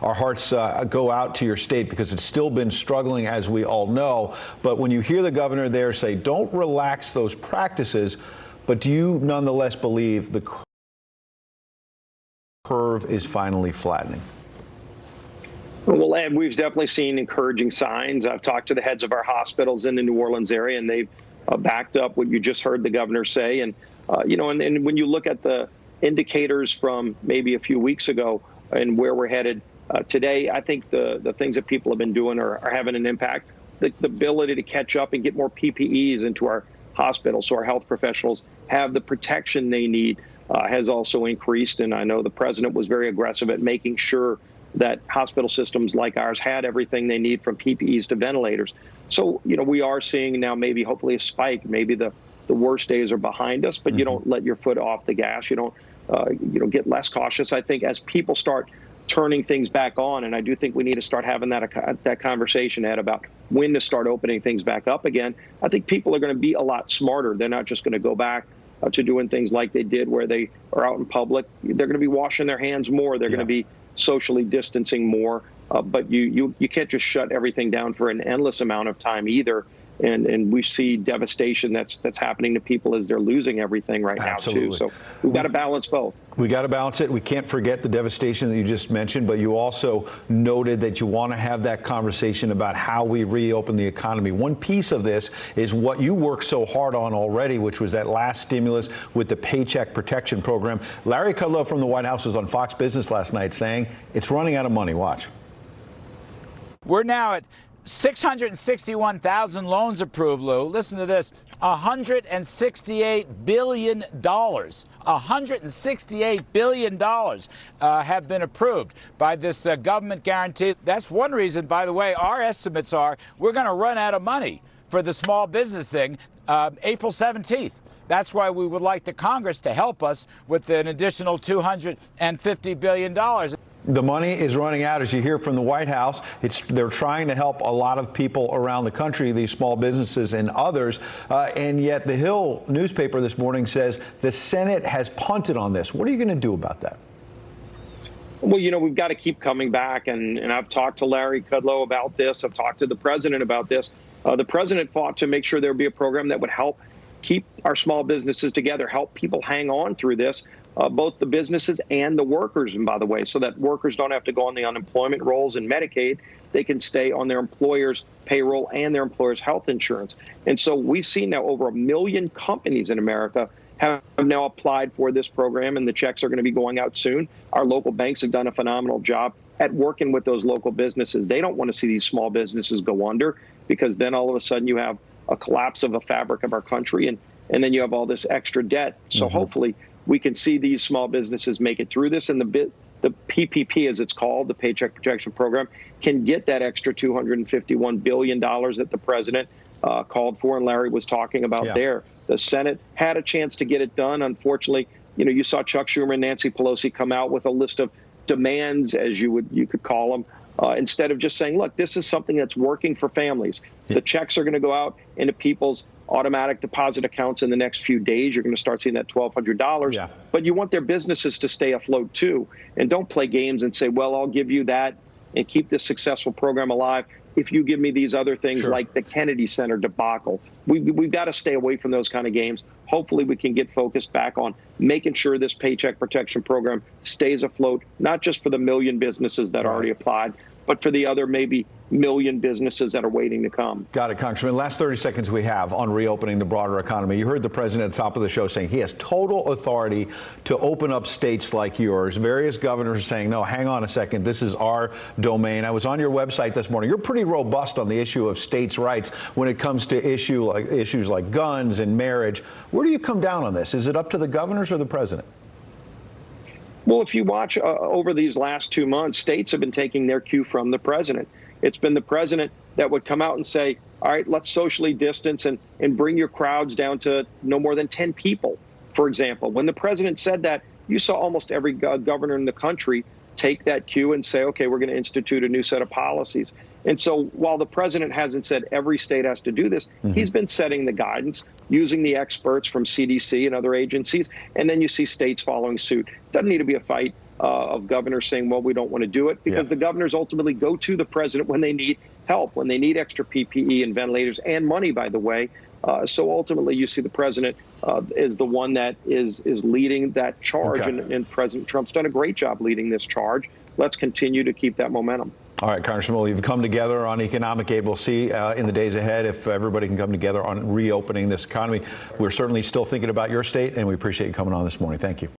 our hearts go out to your state because it's still been struggling, as we all know. But when you hear the governor there say, don't relax those practices, but do you nonetheless believe the curve is finally flattening? Well, Ed, we've definitely seen encouraging signs. I've talked to the heads of our hospitals in the New Orleans area, and they've backed up what you just heard the governor say. And, and when you look at the indicators from maybe a few weeks ago and where we're headed today, I think the things that people have been doing are having an impact. The ability to catch up and get more PPEs into our hospitals so our health professionals have the protection they need has also increased. And I know the president was very aggressive at making sure that hospital systems like ours had everything they need, from PPEs to ventilators. So, we are seeing now maybe hopefully a spike. Maybe the worst days are behind us, but you don't let your foot off the gas. You don't get less cautious. I think as people start turning things back on, and I do think we need to start having that conversation, Ed, about when to start opening things back up again. I think people are going to be a lot smarter. They're not just going to go back to doing things like they did where they are out in public. They're going to be washing their hands more. They're going to be socially distancing more. But you can't just shut everything down for an endless amount of time either. And we see devastation that's happening to people as they're losing everything right now, too. So we've got to balance both. We got to balance it. We can't forget the devastation that you just mentioned, but you also noted that you want to have that conversation about how we reopen the economy. One piece of this is what you worked so hard on already, which was that last stimulus with the Paycheck Protection Program. Larry Kudlow from the White House was on Fox Business last night saying it's running out of money. Watch. We're now at 661,000 loans approved, Lou. Listen to this, $168 billion. $168 billion have been approved by this government guarantee. That's one reason, by the way, our estimates are we're going to run out of money for the small business thing April 17th. That's why we would like the Congress to help us with an additional $250 billion. The money is running out, as you hear from the White House. They're trying to help a lot of people around the country, these small businesses and others, and yet the Hill newspaper this morning says the Senate has punted on this. What are you going to do about that? Well, we've got to keep coming back, and I've talked to Larry Kudlow about this. I've talked to the president about this. The president fought to make sure there would be a program that would help keep our small businesses together, help people hang on through this. Both the businesses and the workers, and by the way, so that workers don't have to go on the unemployment rolls and Medicaid. They can stay on their employer's payroll and their employer's health insurance. And so we've seen now over 1 million companies in America have now applied for this program, and the checks are going to be going out soon. Our local banks have done a phenomenal job at working with those local businesses. They don't want to see these small businesses go under, because then all of a sudden you have a collapse of a fabric of our country, and then you have all this extra debt. So hopefully we can see these small businesses make it through this, and the PPP, as it's called, the Paycheck Protection Program, can get that extra $251 billion that the president called for and Larry was talking about there. The Senate had a chance to get it done. Unfortunately, you saw Chuck Schumer and Nancy Pelosi come out with a list of demands, as you could call them, instead of just saying, look, this is something that's working for families. The checks are going to go out into people's automatic deposit accounts in the next few days. You're going to start seeing that $1,200. But you want their businesses to stay afloat, too. And don't play games and say, well, I'll give you that and keep this successful program alive if you give me these other things like the Kennedy Center debacle. We've got to stay away from those kind of games. Hopefully we can get focused back on making sure this Paycheck Protection Program stays afloat, not just for the million businesses that already applied, but for the other maybe million businesses that are waiting to come. Got it, Congressman. Last 30 seconds we have on reopening the broader economy. You heard the president at the top of the show saying he has total authority to open up states like yours. Various governors are saying, no, hang on a second, this is our domain. I was on your website this morning. You're pretty robust on the issue of states' rights when it comes to issues like guns and marriage. Where do you come down on this? Is it up to the governors or the president? Well, if you watch over these last 2 months, states have been taking their cue from the president. It's been the president that would come out and say, all right, let's socially distance and bring your crowds down to no more than 10 people, for example. When the president said that, you saw almost every governor in the country take that cue and say, okay, we're going to institute a new set of policies. And so while the president hasn't said every state has to do this, he's been setting the guidance, using the experts from CDC and other agencies, and then you see states following suit. Doesn't need to be a fight. of governors saying, well, we don't want to do it, because the governors ultimately go to the president when they need help, when they need extra PPE and ventilators and money, by the way. So ultimately, you see the president is the one that is leading that charge, and President Trump's done a great job leading this charge. Let's continue to keep that momentum. All right, Congressman, well, you've come together on economic aid. We'll see in the days ahead if everybody can come together on reopening this economy. We're certainly still thinking about your state, and we appreciate you coming on this morning. Thank you.